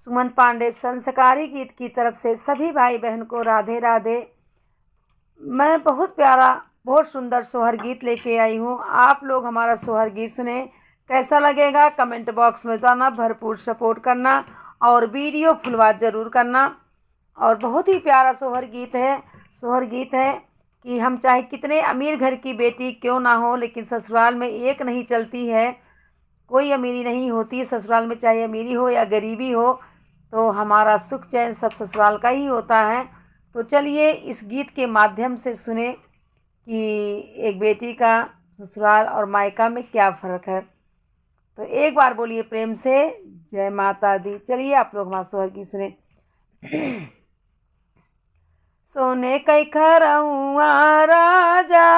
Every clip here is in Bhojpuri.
सुमन पांडे संस्कारी गीत की तरफ से सभी भाई बहन को राधे राधे। मैं बहुत प्यारा बहुत सुंदर सोहर गीत लेके आई हूँ। आप लोग हमारा सोहर गीत सुने, कैसा लगेगा कमेंट बॉक्स में बताना, भरपूर सपोर्ट करना और वीडियो फुलवार ज़रूर करना। और बहुत ही प्यारा सोहर गीत है कि हम चाहे कितने अमीर घर की बेटी क्यों ना हो, लेकिन ससुराल में एक नहीं चलती है, कोई अमीरी नहीं होती ससुराल में, चाहे अमीरी हो या गरीबी हो, तो हमारा सुख चैन सब ससुराल का ही होता है। तो चलिए इस गीत के माध्यम से सुने कि एक बेटी का ससुराल और मायका में क्या फ़र्क है। तो एक बार बोलिए प्रेम से जय माता दी। चलिए आप लोग हमारा सोहर गीत सुने। सोने कई खरउआ राजा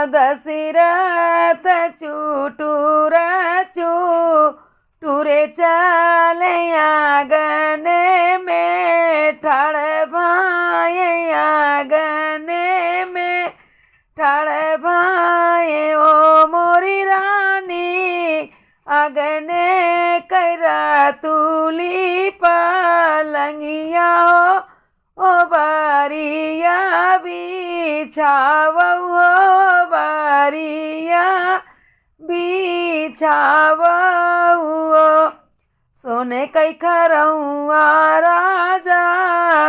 दशरथ चूटूर चूटूरे चले आंगने में ठाड़ भाई आंगने में ठाड़ भाई ओ मोरी रानी आंगने करा तुली पलंगिया ओ बारिया बिछावो हो बारिया बिछावो। सोने कई खरउआ राजा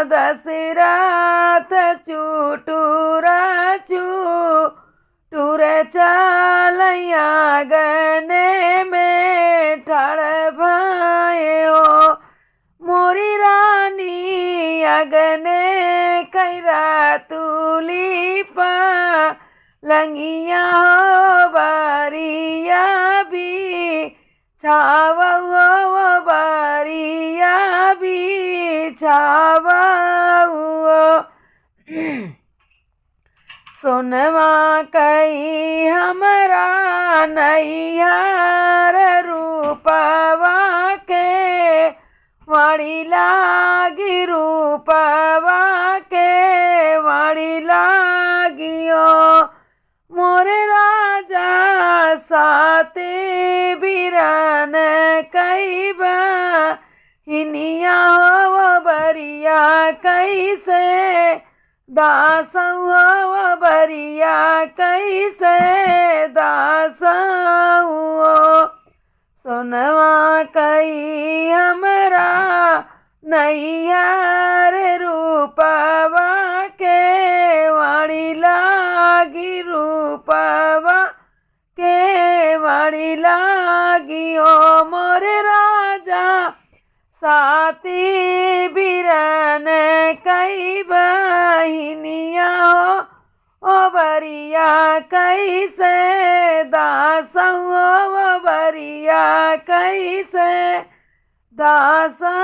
दशरथ चूटूर चूटूर चल आंगने में ठाड़ भाई ओ मोरी रानी अगने करा तुली पलंगिया हो बारिया बिछावो हो बारिया बिछावो। सोनवा कई हमरा नैहर रूपवा के वाणी लागी रूपवा के वाणी लागियो मोरे राजा साते बिरन कई बहिनिया हो बरिया कैसे दासौ हो बरिया कैसे दासौ। सोनवा कई हमरा नैहर रूपवा के वाणी लागी रूपवा के वाणी लागी ओ मोरे राजा साती बिरन कई बहिनिया हो ओ बरिया कैसे दासौ ओ बरिया कैसे दासौ।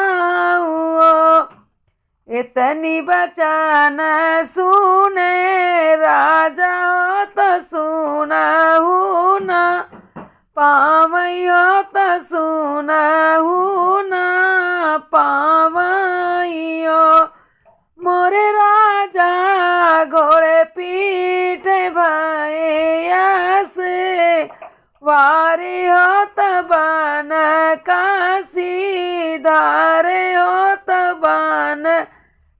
इतनी बचन सुने राजा तो सुनहु न पावैयो तो सुनहु न पावैयो मोरे राजा घोड़े पीठ भैया से वारी हो तबन काशी धारे हो तबन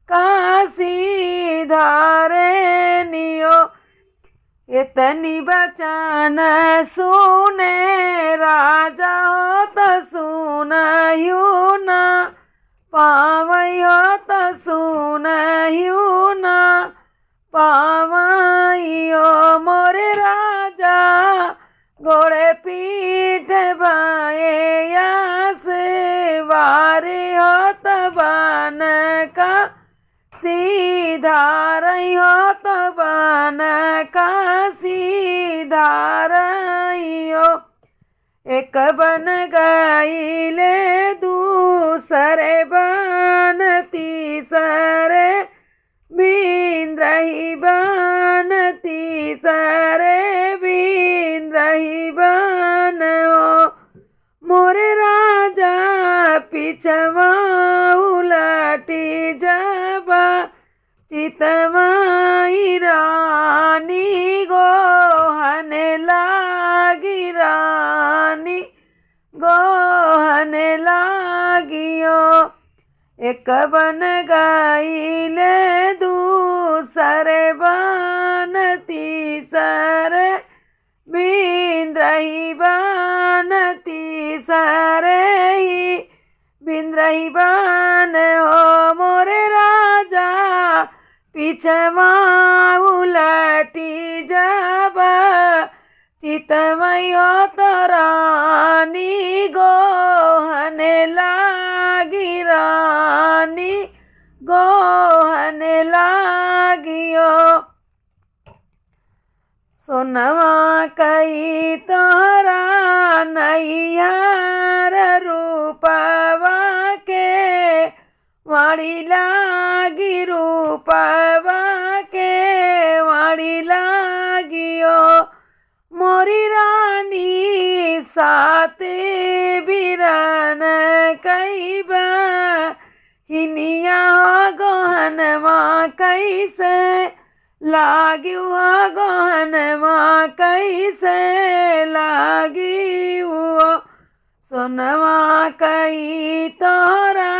काशी धारे नियो। इतनी बचन सुने राजा हो तो सुनहु न पावैयो तो सुनहु न पावैयो मोरे राजा घोड़े पीठ भैया से वारे हो तबन का सीधा रही हो तबन का सीधा रही हो। एक बन गईले दूसरे बन तीसरे बीन रही बन तीसरे बीन रही बन हो मोरे राजा पिछवा उलटी जब चितवाई रानी गोहन लागी रानी गोहन लागियो। एक बन गईले दूसरे बन तीसरे बिन रही बन तीसरे ही बिन रही बन हो मोरे राजा पीछवा उलटी जब चितमय तो रानी गोहन लागी रानी गोहन लागियो सोनवा कई तोहरा नैहर रूपवा के वाड़ी लागी रूपवा के वाड़ी लागियो मोरी रानी साते बिरन कई हिनिया गहनवा कैसे लागियो गहनवा कैसे लागियो सोनवा कई तोरा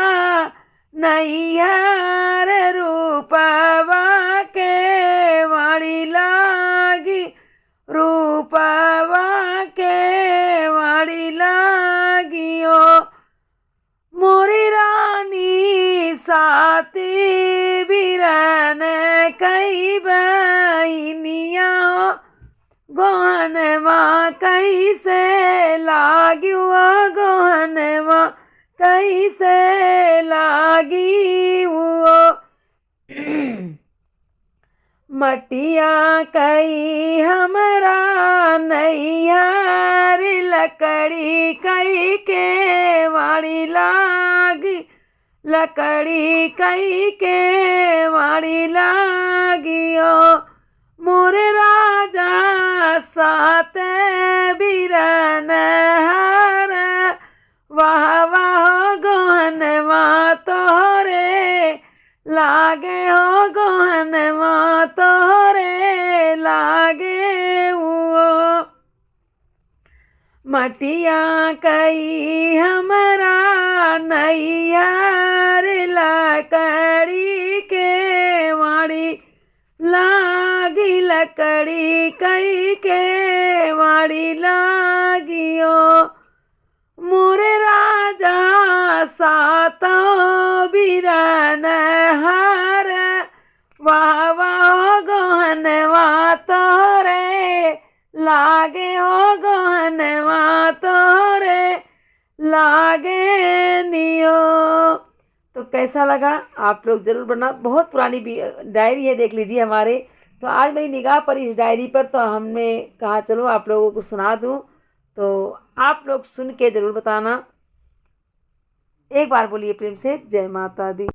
नैहर रूपवा के वाड़ी लागी रूपवा के वाड़ी लागियो मोरी रानी साती बिरन कई बहिनिया गहनवा कैसे लागियो गहनवा कैसे लागी वो मटिया कई हमरा नैहर लकड़ी कई के वाड़ी लागी लकड़ी कई के वाड़ी लागियो मोरे राजा सात बिरन हर वाह वाह गहनवा तोहरे लागे हो गहनवा तोहरे लागे वो मटिया कई हमरा नैहर लकड़ी के वाड़ी लागी लकड़ी कई के वाड़ी लागियो मोरे राजा सातो बिरन हर वाह वाह गहनवा तोरे लागे हो गहनवा तोरे लागे नियो। तो कैसा लगा आप लोग ज़रूर बना। बहुत पुरानी डायरी है, देख लीजिए हमारे। तो आज मेरी निगाह पर इस डायरी पर, तो हमने कहा चलो आप लोगों को सुना दूँ। तो आप लोग सुन के ज़रूर बताना। एक बार बोलिए प्रेम से जय माता दी।